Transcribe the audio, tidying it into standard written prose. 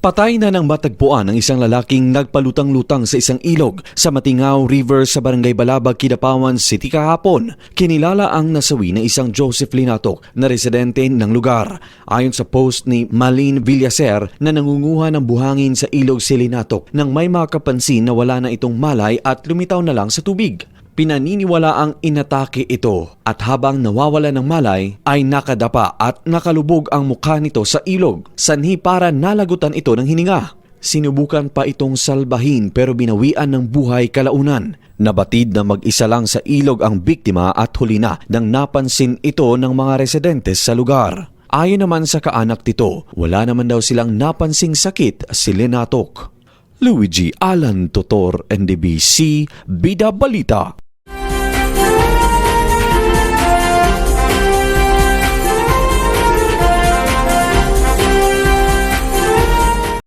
Patay na ng matagpuan ang isang lalaking nagpalutang-lutang sa isang ilog sa Matingaw River sa Barangay Balabag, Kidapawan City kahapon. Kinilala ang nasawi na isang Joseph Linatok na residente ng lugar. Ayon sa post ni Malin Villaser na nangunguha ng buhangin sa ilog si Linatok nang may makapansin na wala na itong malay at lumitaw na lang sa tubig. Pinaniniwala ang inatake ito at habang nawawala ng malay ay nakadapa at nakalubog ang mukha nito sa ilog. Sanhi para nalagutan ito ng hininga. Sinubukan pa itong salbahin pero binawian ng buhay kalaunan. Nabatid na mag-isa lang sa ilog ang biktima at huli na nang napansin ito ng mga residentes sa lugar. Ayon naman sa kaanak nito, wala naman daw silang napansing sakit si Linatok. Luigi Alan Totor, NDBC, Bida Balita.